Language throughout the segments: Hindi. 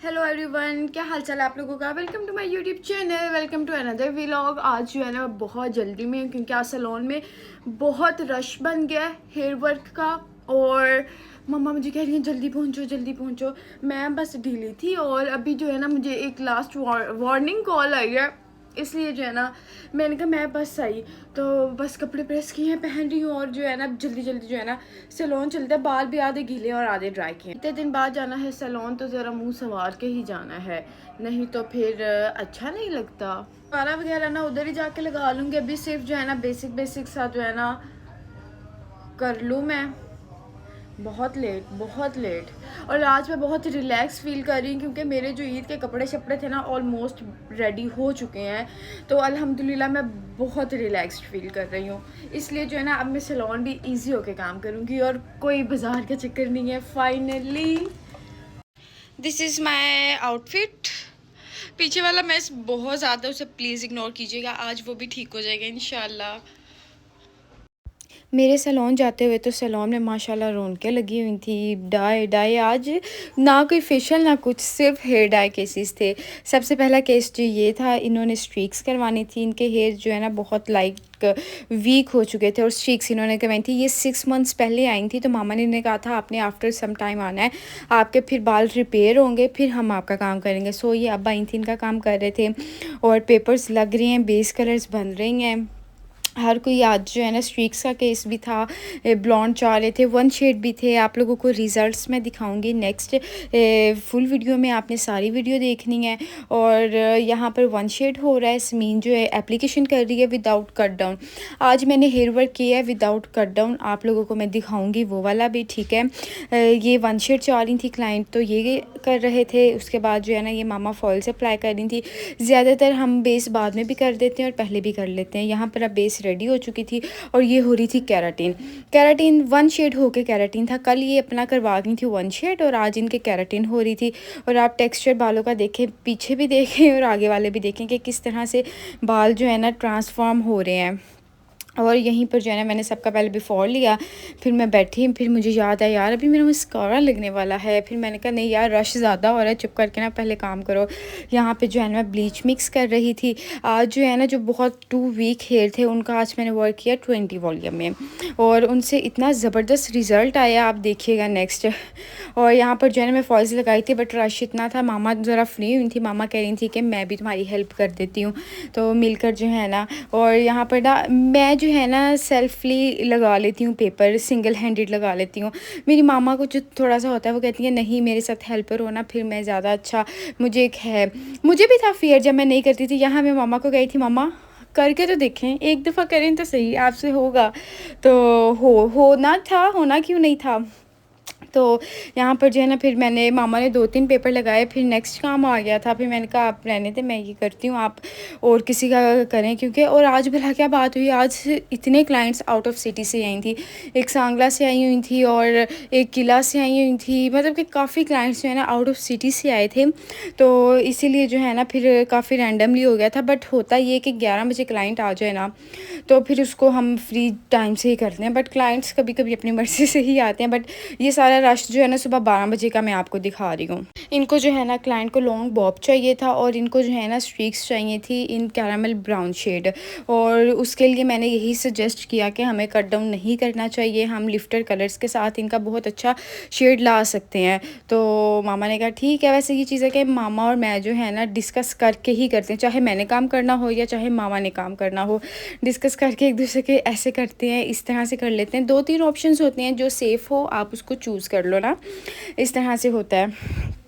हेलो एवरीवन, क्या हाल चाल है आप लोगों का। Welcome to my YouTube channel, welcome to another vlog. आज जो है ना बहुत जल्दी में, क्योंकि आज सैलून में बहुत रश बन गया है हेयर वर्क का। और मम्मा मुझे कह रही हैं जल्दी पहुंचो जल्दी पहुंचो। मैं बस ढीली थी और अभी जो है ना मुझे एक लास्ट वार्निंग कॉल आई है, इसलिए जो है ना मैंने कहा मैं बस आई तो बस कपड़े प्रेस किए हैं, पहन रही हूँ और जो है ना जल्दी जल्दी जो है ना सैलून चलते हैं। बाल भी आधे गीले और आधे ड्राई किए। इतने दिन बाद जाना है सैलून तो ज़रा मुंह संवार के ही जाना है, नहीं तो फिर अच्छा नहीं लगता। पारा वगैरह ना उधर ही जाके लगा लूँगी। अभी सिर्फ जो है ना बेसिक बेसिक सा जो है ना कर लूँ मैं। बहुत लेट बहुत लेट। और आज मैं बहुत रिलैक्स फील कर रही हूँ क्योंकि मेरे जो ईद के कपड़े शपड़े थे ना ऑलमोस्ट रेडी हो चुके हैं। तो अल्हम्दुलिल्लाह मैं बहुत रिलैक्स्ड फील कर रही हूँ। इसलिए जो है ना अब मैं सैलून भी इजी होके काम करूँगी और कोई बाजार का चक्कर नहीं है। Finally this is my outfit. पीछे वाला मैस बहुत ज़्यादा, उसे प्लीज़ इग्नोर कीजिएगा, आज वो भी ठीक हो जाएगा इंशाल्लाह। मेरे सैलून जाते हुए तो सैलून में माशाल्लाह रौनकें लगी हुई थी। डाई डाई आज ना कोई फेशियल ना कुछ, सिर्फ हेयर डाई केसेस थे। सबसे पहला केस जो ये था, इन्होंने स्ट्रीक्स करवानी थी। इनके हेयर जो है ना बहुत वीक हो चुके थे और स्ट्रीक्स इन्होंने करवाई थी। ये 6 मंथ्स पहले आई थी तो मामा ने इन्हें कहा था आपने आफ्टर सम टाइम आना है, आपके फिर बाल रिपेयर होंगे फिर हम आपका काम करेंगे। सो ये अब आई थी, इनका काम कर रहे थे और पेपर्स लग रही हैं, बेस कलर्स बन रही हैं। हर कोई आज जो है ना स्ट्रीक्स का केस भी था, ब्लॉन्ड चाह रहे थे, वन शेड भी थे। आप लोगों को रिज़ल्ट्स मैं दिखाऊंगी नेक्स्ट फुल वीडियो में, आपने सारी वीडियो देखनी है। और यहाँ पर वन शेड हो रहा है। स्मीन जो है एप्लीकेशन कर रही है विदाउट कट डाउन। आज मैंने हेयर वर्क किया है विदाउट कट डाउन, आप लोगों को मैं दिखाऊंगी वो वाला भी, ठीक है। ये वन शेड चाह रही थी क्लाइंट तो ये कर रहे थे। उसके बाद जो है ना ये मामा फॉल से अप्लाई कर रही थी। ज़्यादातर हम बेस बाद में भी कर देते हैं और पहले भी कर लेते हैं। यहाँ पर अब बेस रेडी हो चुकी थी और ये हो रही थी केराटिन। केराटिन वन शेड होके केराटिन था। कल ये अपना करवा गई थी वन शेड और आज इनके केराटिन हो रही थी। और आप टेक्सचर बालों का देखें, पीछे भी देखें और आगे वाले भी देखें कि किस तरह से बाल जो है ना ट्रांसफॉर्म हो रहे हैं। और यहीं पर जो है ना मैंने सबका पहले बिफोर लिया, फिर मैं बैठी, फिर मुझे याद आया यार अभी मेरा मस्कारा लगने वाला है। फिर मैंने कहा नहीं यार रश ज़्यादा हो रहा है, चुप करके ना पहले काम करो। यहाँ पे जो है ना मैं ब्लीच मिक्स कर रही थी। आज जो है ना जो बहुत 2 वीक हेयर थे उनका आज मैंने वर्क किया 20 वॉल्यूम में और उनसे इतना ज़बरदस्त रिज़ल्ट आया, आप देखिएगा नेक्स्ट। और यहाँ पर जो है ना मैं फॉल्स लगाई थी बट रश इतना था। मामा ज़रा फ्री हुई थी, मामा कह रही थी कि मैं भी तुम्हारी हेल्प कर देती हूँ, तो मिलकर जो है ना। और यहाँ पर ना मैं जो है ना सेल्फली लगा लेती हूँ पेपर, सिंगल हैंडेड लगा लेती हूँ। मेरी मामा को जो थोड़ा सा होता है वो कहती है नहीं मेरे साथ हेल्पर हो ना, फिर मैं ज़्यादा अच्छा, मुझे एक है, मुझे भी था फियर जब मैं नहीं करती थी। यहाँ मैं मामा को गई थी, मामा करके तो देखें, एक दफ़ा करें तो सही, आपसे होगा। तो होना था, होना क्यों नहीं था। तो यहाँ पर जो है ना फिर मैंने, मामा ने 2-3 पेपर लगाए, फिर नेक्स्ट काम आ गया था। फिर मैंने कहा आप रहने दें, मैं ये करती हूँ, आप और किसी का करें क्योंकि। और आज भला क्या बात हुई, आज इतने क्लाइंट्स आउट ऑफ सिटी से आई थी। एक सांगला से आई हुई थी और एक किला से आई हुई थी, मतलब कि काफ़ी क्लाइंट्स जो है ना आउट ऑफ सिटी से आए थे। तो इसीलिए जो है ना फिर काफ़ी रैंडमली हो गया था। बट होता ये कि 11 बजे क्लाइंट आ जाए ना तो फिर उसको हम फ्री टाइम से ही करते हैं। बट क्लाइंट्स कभी कभी अपनी मर्ज़ी से ही आते हैं। बट ये सारा रश जो है ना सुबह 12 बजे का मैं आपको दिखा रही हूँ। इनको जो है ना क्लाइंट को लॉन्ग बॉब चाहिए था और इनको जो है ना स्ट्रीक्स चाहिए थी इन कैरामल ब्राउन शेड। और उसके लिए मैंने यही सजेस्ट किया कि हमें कट डाउन नहीं करना चाहिए, हम लिफ्टर कलर्स के साथ इनका बहुत अच्छा शेड ला सकते हैं। तो मामा ने कहा ठीक है। वैसे ये चीज़ है कि मामा और मैं जो है ना डिस्कस करके ही करते हैं, चाहे मैंने काम करना हो या चाहे मामा ने काम करना हो, डिस्कस करके एक दूसरे के ऐसे करते हैं, इस तरह से कर लेते हैं। 2-3 ऑप्शंस होते हैं, जो सेफ़ हो आप उसको चूज़ कर लो ना, इस तरह से होता है।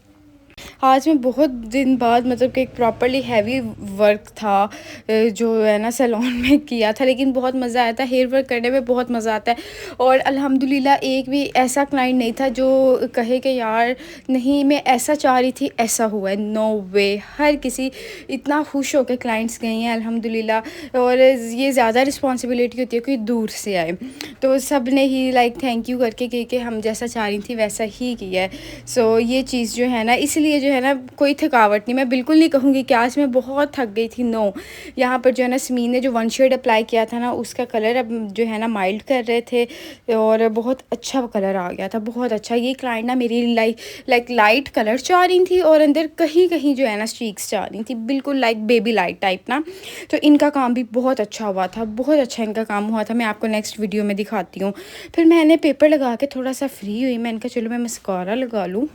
आज मैं बहुत दिन बाद मतलब कि एक प्रॉपर्ली हैवी वर्क था जो है ना सैलून में किया था, लेकिन बहुत मज़ा आया था। हेयर वर्क करने में बहुत मज़ा आता है। और अल्हम्दुलिल्लाह एक भी ऐसा क्लाइंट नहीं था जो कहे कि यार नहीं मैं ऐसा चाह रही थी ऐसा हुआ है, नो वे। हर किसी इतना खुश होकर क्लाइंट्स गए हैं अल्हम्दुलिल्लाह। और ये ज़्यादा रिस्पॉन्सिबिलिटी होती है कोई दूर से आए तो सब ने ही लाइक थैंक यू करके कि हम जैसा चाह रही थी वैसा ही किया है। सो ये चीज़ जो है ना इसलिए जो है ना कोई थकावट नहीं, मैं बिल्कुल नहीं कहूँगी कि आज मैं बहुत थक गई थी, नो। यहाँ पर जो है ना समीन ने जो वन शेड अप्लाई किया था ना, उसका कलर अब जो है ना माइल्ड कर रहे थे और बहुत अच्छा कलर आ गया था, बहुत अच्छा। ये क्लाइंट ना मेरी लाइट कलर चाह रही थी और अंदर कहीं कहीं जो है ना स्ट्रीक्स चाह रही थी, बिल्कुल लाइक बेबी लाइट टाइप ना। तो इनका काम भी बहुत अच्छा हुआ था, बहुत अच्छा इनका काम हुआ था। मैं आपको नेक्स्ट वीडियो में दिखाती हूँ। फिर मैंने पेपर लगा के थोड़ा सा फ्री हुई, मैंने कहा चलो मैं मस्कारा लगा लूँ।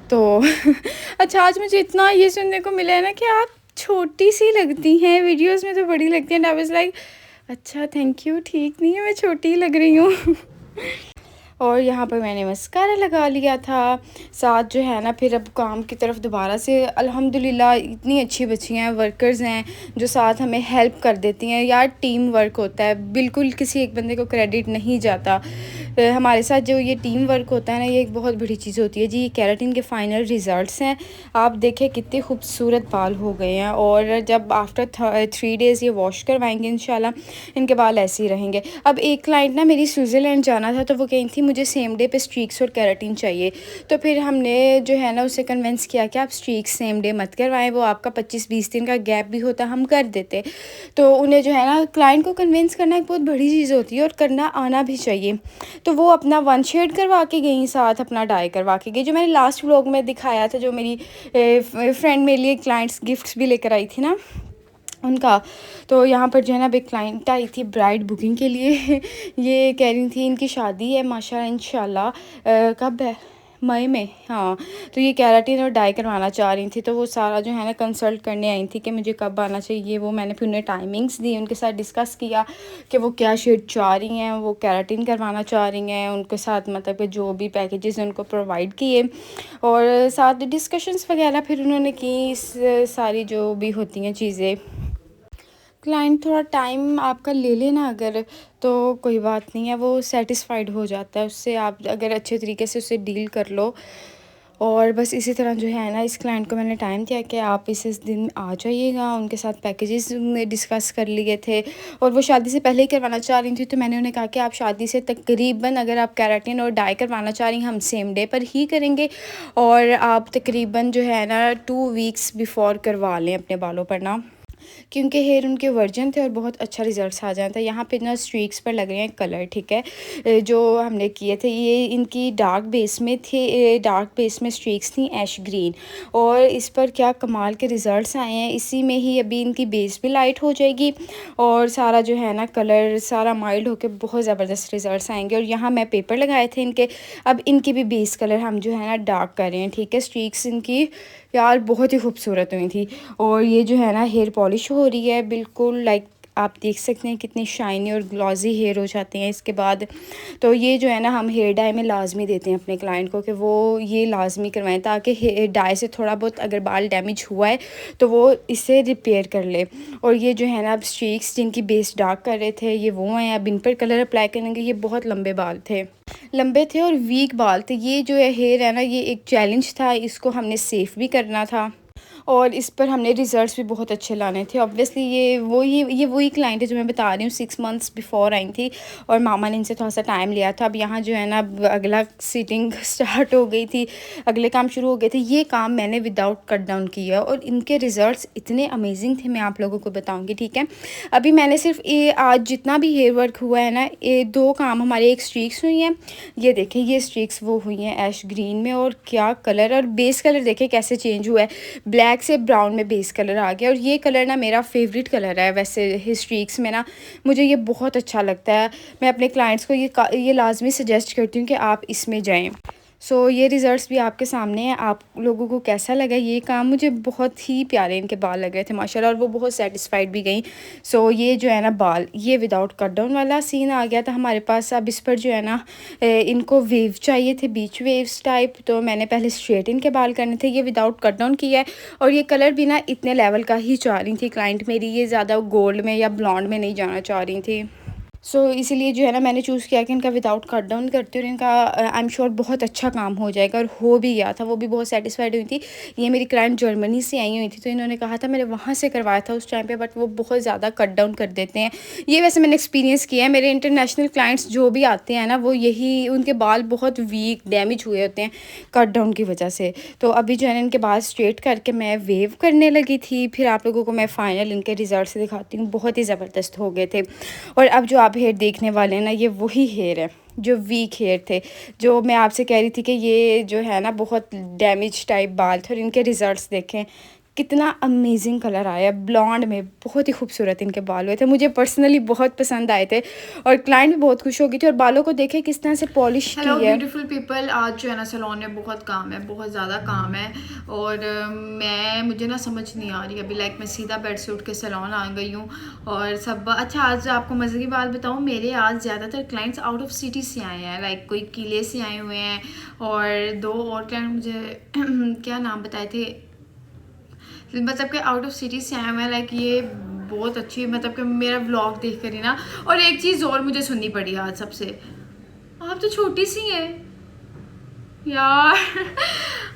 तो अच्छा, आज मुझे इतना ये सुनने को मिला है ना कि आप छोटी सी लगती हैं, वीडियोस में तो बड़ी लगती हैं। आई वाज लाइक अच्छा थैंक यू, ठीक नहीं है, मैं छोटी ही लग रही हूँ। और यहाँ पर मैंने मस्कारा लगा लिया था साथ जो है ना। फिर अब काम की तरफ दोबारा से, अल्हम्दुलिल्लाह इतनी अच्छी बच्चियाँ हैं, वर्कर्स हैं जो साथ हमें हेल्प कर देती हैं। यार टीम वर्क होता है, बिल्कुल किसी एक बंदे को क्रेडिट नहीं जाता। हमारे साथ जो ये टीम वर्क होता है ना, ये एक बहुत बड़ी चीज़ होती है जी। ये केराटिन के फ़ाइनल रिज़ल्ट्स हैं, आप देखें कितने खूबसूरत बाल हो गए हैं। और जब आफ्टर 3 डेज़ ये वॉश करवाएंगे इंशाल्लाह, इनके बाल ऐसे ही रहेंगे। अब एक क्लाइंट ना मेरी स्विट्ज़रलैंड जाना था, तो वो कही थी मुझे सेम डे पे स्ट्रीक्स और केराटिन चाहिए। तो फिर हमने जो है ना उसे कन्विंस किया कि आप स्ट्रीक्स सेम डे मत करवाएं, वो आपका 25-20 दिन का गैप भी होता, हम कर देते। तो उन्हें जो है ना क्लाइंट को कन्विंस करना एक बहुत बड़ी चीज़ होती है और करना आना भी चाहिए। तो वो अपना वन शेड करवा के गई, साथ अपना डाई करवा के गई, जो मैंने लास्ट व्लॉग में दिखाया था। जो मेरी फ्रेंड मेरे लिए क्लाइंट्स गिफ्ट्स भी लेकर आई थी ना, उनका। तो यहाँ पर जो है ना अब एक क्लाइंट आई थी ब्राइड बुकिंग के लिए। ये कह रही थी इनकी शादी है माशाल्लाह इंशाल्लाह, कब है, मई में, हाँ। तो ये केराटिन और डाई करवाना चाह रही थी, तो वो सारा जो है ना कंसल्ट करने आई थी कि मुझे कब आना चाहिए। वो मैंने फिर उन्हें टाइमिंग्स दी, उनके साथ डिस्कस किया कि वो क्या शेड चाह रही हैं, वो केराटिन करवाना चाह रही हैं। उनके साथ मतलब कि जो भी पैकेजेस उनको प्रोवाइड किए और साथ डिस्कशंस वगैरह फिर उन्होंने की, इस सारी जो भी होती हैं चीज़ें। क्लाइंट थोड़ा टाइम आपका ले लेना अगर, तो कोई बात नहीं है, वो सेटिस्फाइड हो जाता है उससे, आप अगर अच्छे तरीके से उससे डील कर लो। और बस इसी तरह जो है ना इस क्लाइंट को मैंने टाइम दिया कि आप इस दिन आ जाइएगा। उनके साथ पैकेजेस में डिस्कस कर लिए थे और वो शादी से पहले ही करवाना चाह रही थी। तो मैंने उन्हें कहा कि आप शादी से तकरीबन, अगर आप केराटिन और डाई करवाना चाह रही हैं, हम सेम डे पर ही करेंगे और आप तकरीबन जो है ना 2 वीक्स बिफोर करवा लें अपने बालों पर ना, क्योंकि हेयर उनके वर्जन थे और बहुत अच्छा रिजल्ट्स आ जाता है। यहाँ पे ना स्ट्रीक्स पर लग रहे हैं कलर, ठीक है, जो हमने किए थे ये इनकी डार्क बेस में थे, डार्क बेस में स्ट्रीक्स थी ऐश ग्रीन, और इस पर क्या कमाल के रिज़ल्ट्स आए हैं। इसी में ही अभी इनकी बेस भी लाइट हो जाएगी और सारा जो है ना कलर सारा माइल्ड होकर बहुत ज़बरदस्त रिज़ल्ट्स आएंगे। और यहाँ मैं पेपर लगाए थे इनके, अब इनकी भी बेस कलर हम जो है ना डार्क कर रहे हैं, ठीक है। स्ट्रीक्स इनकी यार बहुत ही खूबसूरत हुई थी। और ये जो है ना हेयर पॉलिश हो रही है बिल्कुल, लाइक आप देख सकते हैं कितनी शाइनी और ग्लॉजी हेयर हो जाते हैं इसके बाद। तो ये जो है ना हम हेयर डाई में लाजमी देते हैं अपने क्लाइंट को कि वो ये लाजमी करवाएं, ताकि हेयर डाई से थोड़ा बहुत अगर बाल डैमेज हुआ है तो वो इसे रिपेयर कर ले। और ये जो है ना अब स्ट्रीक्स जिनकी बेस डार्क कर रहे थे, ये वो हैं, अब इन पर कलर अप्लाई करेंगे। ये बहुत लंबे बाल थे, लंबे थे और वीक बाल थे। ये जो है हेयर है ना, ये एक चैलेंज था, इसको हमने सेफ़ भी करना था और इस पर हमने रिज़ल्ट्स भी बहुत अच्छे लाने थे। ऑब्वियसली ये वही क्लाइंट है जो मैं बता रही हूँ, 6 मंथ्स बिफोर आई थी और मामा ने इनसे थोड़ा सा टाइम लिया था। अब यहाँ जो है ना अब अगला सीटिंग स्टार्ट हो गई थी, अगले काम शुरू हो गए थे। ये काम मैंने विदाउट कट डाउन किया और इनके रिज़ल्ट्स इतने अमेजिंग थे, मैं आप लोगों को बताऊँगी, ठीक है। अभी मैंने सिर्फ ये आज जितना भी हेयर वर्क हुआ है ना, ये 2 काम हमारे, एक स्ट्रीक्स हुई हैं, ये देखें ये स्ट्रीक्स वो हुई हैं ऐश ग्रीन में, और क्या कलर और बेस कलर देखें कैसे चेंज हुआ है, ब्लैक से ब्राउन में बेस कलर आ गया। और ये कलर ना मेरा फेवरेट कलर है वैसे स्ट्रीक्स में ना, मुझे ये बहुत अच्छा लगता है। मैं अपने क्लाइंट्स को ये लाजमी सजेस्ट करती हूँ कि आप इसमें जाएं। ये रिज़ल्ट्स भी आपके सामने हैं। आप लोगों को कैसा लगा ये काम? मुझे बहुत ही प्यारे इनके बाल लग रहे थे माशाल्लाह, और वो बहुत सेटिस्फाइड भी गई। ये जो है ना बाल, ये विदाउट कट डाउन वाला सीन आ गया था हमारे पास। अब इस पर जो है ना इनको वेव चाहिए थे, बीच वेव्स टाइप। तो मैंने पहले स्ट्रेट इनके बाल करने थे, ये विदाउट कट डाउन किया है। और ये कलर भी ना इतने लेवल का ही चाह रही थी क्लाइंट मेरी, ये ज़्यादा गोल्ड में या ब्लॉन्ड में नहीं जाना चाह रही थी। इसीलिए जो है ना मैंने चूज़ किया कि इनका विदाउट कट डाउन करती हूँ और इनका आई एम श्योर बहुत अच्छा काम हो जाएगा, और हो भी गया था। वो भी बहुत सैटिस्फाइड हुई थी। ये मेरी क्लाइंट जर्मनी से आई हुई थी, तो इन्होंने कहा था मैंने वहाँ से करवाया था उस टाइम पे, बट वो बहुत ज़्यादा कट डाउन कर देते हैं। ये वैसे मैंने एक्सपीरियंस किया है, मेरे इंटरनेशनल क्लाइंट्स जो भी आते हैं ना, वो यही उनके बाल बहुत वीक डैमेज हुए होते हैं कट डाउन की वजह से। तो अभी जो है ना इनके बाल स्ट्रेट करके मैं वेव करने लगी थी। फिर आप लोगों को मैं फाइनल इनके रिजल्ट दिखाती हूँ, बहुत ही ज़बरदस्त हो गए थे। और अब जो आप हेयर देखने वाले हैं ना, ये वही हेयर है जो वीक हेयर थे, जो मैं आपसे कह रही थी कि ये जो है ना बहुत डैमेज टाइप बाल थे। और इनके रिजल्ट्स देखें कितना अमेजिंग कलर आया है, ब्लॉन्ड में बहुत ही खूबसूरत इनके बाल हुए थे। मुझे पर्सनली बहुत पसंद आए थे और क्लाइंट भी बहुत खुश हो गई थी। और बालों को देखे किस तरह से पॉलिश की हेलो है। ब्यूटीफुल पीपल, आज जो है ना सैलून में बहुत काम है, बहुत ज़्यादा काम है। और मुझे ना समझ नहीं आ रही अभी, लाइक मैं सीधा बेड से उठ के सैलून आ गई हूँ और सब अच्छा। आज आपको मज़े की बात बताऊँ, मेरे आज ज़्यादातर क्लाइंट्स आउट ऑफ सिटी से आए हैं, लाइक कोई किले से आए हुए हैं और दो और क्लाइंट मुझे क्या नाम बताए थे, मतलब कि आउट ऑफ सिटी से आए हुए हैं। लाइक ये बहुत अच्छी, मतलब कि मेरा व्लॉग देख कर ही ना। और एक चीज़ और मुझे सुननी पड़ी आज सबसे, आप तो छोटी सी हैं यार।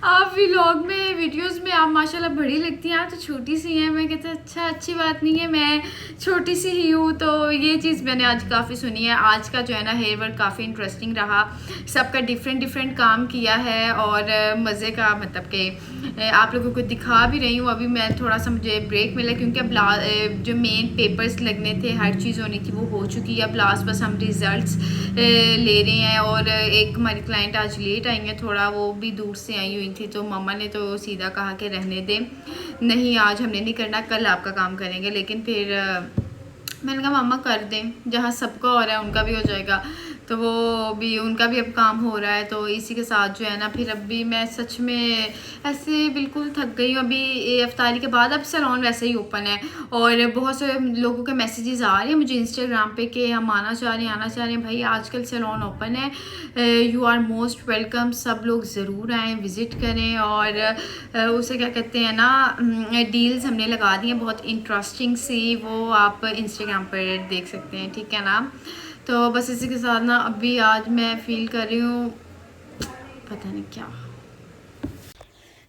आप व्लॉग में वीडियोस में आप माशाल्लाह बड़ी लगती हैं, आप तो छोटी सी हैं। मैं कहते अच्छा, अच्छी बात नहीं है, मैं छोटी सी ही हूँ। तो ये चीज़ मैंने आज काफ़ी सुनी है। आज का जो है ना हेयर वर्क काफ़ी इंटरेस्टिंग रहा, सबका डिफरेंट डिफरेंट काम किया है और मज़े का, मतलब कि आप लोगों को दिखा भी रही हूँ। अभी मैं थोड़ा सा मुझे ब्रेक मिला क्योंकि अब जो मेन पेपर्स लगने थे, हर चीज़ होनी थी, वो हो चुकी है। अब लास्ट बस हम रिज़ल्ट्स ले रहे हैं। और एक हमारी क्लाइंट आज लेट आई है थोड़ा, वो भी दूर से आई हुई थी, तो मम्मा ने तो सीधा कहा कि रहने दें, नहीं आज हमने नहीं करना, कल आपका काम करेंगे। लेकिन फिर मैंने कहा मम्मा कर दें, जहाँ सबका हो रहा है उनका भी हो जाएगा। तो वो भी, उनका भी अब काम हो रहा है। तो इसी के साथ जो है ना, फिर अभी मैं सच में ऐसे बिल्कुल थक गई हूँ। अभी इफ्तारी के बाद अब सैलून वैसे ही ओपन है और बहुत से लोगों के मैसेजेस आ रहे हैं मुझे इंस्टाग्राम पे कि हम आना चाह रहे हैं, आना चाह रहे हैं। भाई आजकल सैलून ओपन है, यू आर मोस्ट वेलकम, सब लोग ज़रूर आएँ, विज़िट करें। और उसे क्या कहते हैं ना, डील्स हमने लगा दी हैं बहुत इंटरेस्टिंग सी, वो आप इंस्टाग्राम पर देख सकते हैं, ठीक है ना। तो बस इसी के साथ ना अभी आज मैं फील कर रही हूँ पता नहीं क्या।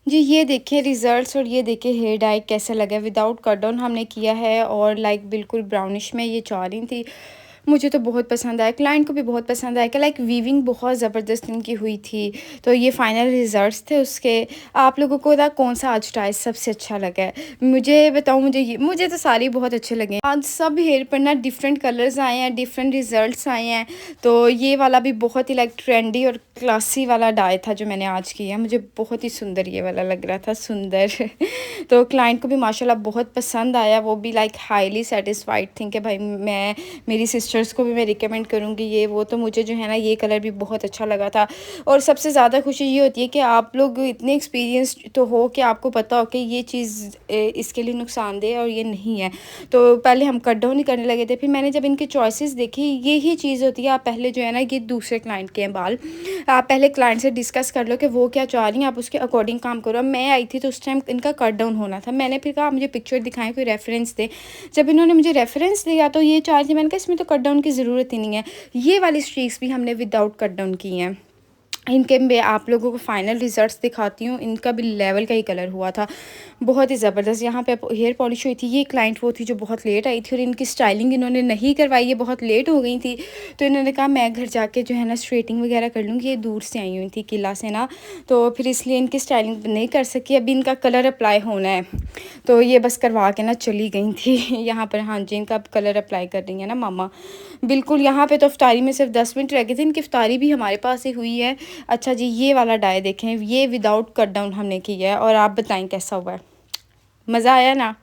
जी, ये देखिए रिज़ल्ट्स और ये देखिए हेयर डाई कैसा लगा है। विदाउट कट डाउन हमने किया है और लाइक बिल्कुल ब्राउनिश में ये चाह रही थी। मुझे तो बहुत पसंद आया, क्लाइंट को भी बहुत पसंद आया कि लाइक वीविंग बहुत ज़बरदस्त इनकी हुई थी। तो ये फाइनल रिज़ल्ट्स थे उसके। आप लोगों को ना कौन-सा आज डाई सबसे अच्छा लगा है? मुझे बताओ, मुझे तो सारे बहुत अच्छे लगे। आज सब हेयर पर ना डिफरेंट कलर्स आए हैं, डिफरेंट रिज़ल्ट्स आए हैं। तो ये वाला भी बहुत ही लाइक ट्रेंडी और क्लासी वाला डाई था जो मैंने आज किया। मुझे बहुत ही सुंदर ये वाला लग रहा था, सुंदर। तो क्लाइंट को भी माशाल्लाह बहुत पसंद आया, वो भी लाइक हाईली सैटिस्फाइड थी कि भाई मैं, मेरी सिस्टर्स को भी मैं रिकमेंड करूँगी ये वो। तो मुझे जो है ना ये कलर भी बहुत अच्छा लगा था। और सबसे ज़्यादा खुशी ये होती है कि आप लोग इतने एक्सपीरियंस्ड तो हो कि आपको पता हो कि ये चीज़ इसके लिए नुकसानदेह और ये नहीं है। तो पहले हम कट डाउन ही करने लगे थे, फिर मैंने जब इनकी चॉइसेस देखी, यही चीज़ होती है। आप पहले जो है ना, ये दूसरे क्लाइंट के हैं बाल, आप पहले क्लाइंट से डिस्कस कर लो कि वो क्या चाह रही हैं, आप उसके अकॉर्डिंग काम करो। अब मैं आई थी तो उस टाइम इनका कट डाउन होना था, मैंने फिर कहा मुझे पिक्चर दिखाएं, कोई रेफरेंस दे। जब इन्होंने मुझे रेफरेंस दिया तो ये चाह रही थी, मैंने कहा इसमें तो कट डाउन की ज़रूरत ही नहीं है। ये वाली स्ट्रीक्स भी हमने विदाउट कट डाउन की हैं। इनके मैं आप लोगों को फाइनल रिजल्ट्स दिखाती हूँ। इनका भी लेवल का ही कलर हुआ था, बहुत ही ज़बरदस्त। यहाँ पे हेयर पॉलिश हुई थी। ये क्लाइंट वो थी जो बहुत लेट आई थी और इनकी स्टाइलिंग इन्होंने नहीं करवाई, ये बहुत लेट हो गई थी। तो इन्होंने कहा मैं घर जाके जो है ना स्ट्रेटिंग वगैरह कर लूँगी। ये दूर से आई हुई थी किला से ना, तो फिर इसलिए इनकी स्टाइलिंग नहीं कर सकी। अभी इनका कलर अप्लाई होना है, तो ये बस करवा के ना चली गई थी। यहाँ पर हाँ जी, इनका कलर अप्लाई कर रही है ना मामा। बिल्कुल, यहाँ पे तो इफ्तारी में सिर्फ 10 मिनट रह गए थे, इनकी इफ्तारी भी हमारे पास ही हुई है। अच्छा जी, ये वाला डाई देखें, ये विदाउट कट डाउन हमने किया है और आप बताएं कैसा हुआ है। मज़ा आया ना,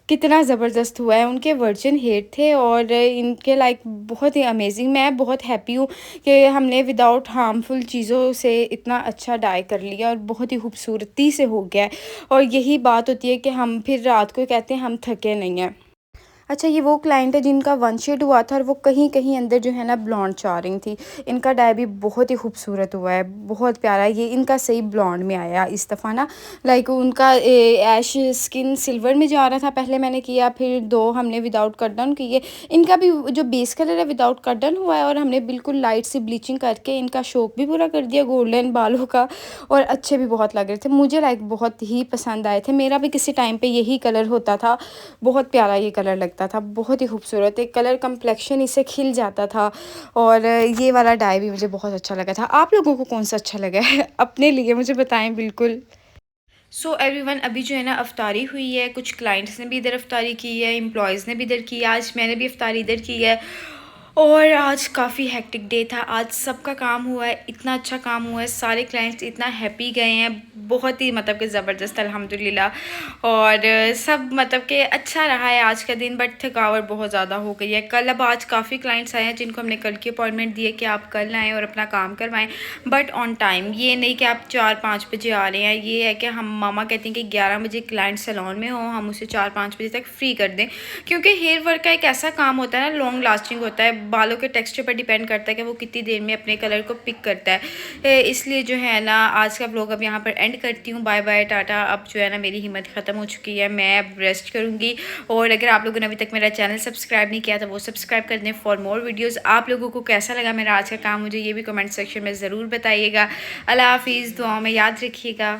कितना ज़बरदस्त हुआ है। उनके वर्जिन हेयर थे और इनके लाइक बहुत ही अमेजिंग। मैं बहुत हैप्पी हूँ कि हमने विदाउट हार्मफुल चीज़ों से इतना अच्छा डाई कर लिया और बहुत ही खूबसूरती से हो गया है। और यही बात होती है कि हम फिर रात को कहते हैं हम थके नहीं हैं। अच्छा, ये वो क्लाइंट है जिनका वन शेड हुआ था और वो कहीं-कहीं अंदर जो है ना ब्लॉन्ड चाह रही थी। इनका डाई भी बहुत ही खूबसूरत हुआ है, बहुत प्यारा। ये इनका सही ब्लॉन्ड में आया इस दफ़ा ना। लाइक उनका ऐश स्किन सिल्वर में जा रहा था, पहले मैंने किया, फिर 2 हमने विदाउट कट डाउन किए। इनका भी जो बेस कलर है विदाउट कट डाउन हुआ है और हमने बिल्कुल लाइट सी ब्लीचिंग करके इनका शौक भी पूरा कर दिया गोल्डन बालों का, और अच्छे भी बहुत लग रहे थे। मुझे लाइक बहुत ही पसंद आए थे। मेरा भी किसी टाइम पे यही कलर होता था। बहुत प्यारा ये कलर लगता था, बहुत ही खूबसूरत एक कलर, कम्प्लेक्शन इससे खिल जाता था। और ये वाला डाई भी मुझे बहुत अच्छा लगा था। आप लोगों को कौन-सा अच्छा लगा है? अपने लिए मुझे बताएँ बिल्कुल। सो एवरीवन, अभी जो है ना अफ्तारी हुई है, कुछ क्लाइंट्स ने भी इधर अफ्तारी की है, एम्प्लॉयज़ ने भी इधर की है, आज मैंने भी अफ्तारी इधर की है। और आज काफ़ी हेक्टिक डे था, आज सबका काम हुआ है, इतना अच्छा काम हुआ है, सारे क्लाइंट्स इतना हैप्पी गए हैं, बहुत ही मतलब कि ज़बरदस्त अल्हम्दुलिल्लाह। और सब मतलब कि अच्छा रहा है आज का दिन, बट थकावट बहुत ज़्यादा हो गई है। कल अब आज काफ़ी क्लाइंट्स आए हैं जिनको हमने कल की अपॉइंटमेंट दी है कि आप कल आएँ और अपना काम करवाएं, बट ऑन टाइम। ये नहीं कि आप 4-5 बजे आ रहे हैं, ये है कि हम मामा कहती हैं कि 11 बजे क्लाइंट सैलून में हो, हम उसे 4-5 बजे तक फ्री कर दें, क्योंकि हेयर वर्क का एक ऐसा काम होता है ना, लॉन्ग लास्टिंग होता है, बालों के टेक्सचर पर डिपेंड करता है कि वो कितनी देर में अपने कलर को पिक करता है। इसलिए जो है ना आज का व्लॉग अब यहाँ पर एंड करती हूँ। बाय बाय, टाटा। अब जो है ना मेरी हिम्मत ख़त्म हो चुकी है, मैं अब रेस्ट करूँगी। और अगर आप लोगों ने अभी तक मेरा चैनल सब्सक्राइब नहीं किया तो वो सब्सक्राइब कर दें फॉर मोर वीडियोज़। आप लोगों को कैसा लगा मेरा आज का काम, मुझे ये भी कमेंट सेक्शन में ज़रूर बताइएगा। अल्लाह हाफिज़, दुआओं में याद रखिएगा।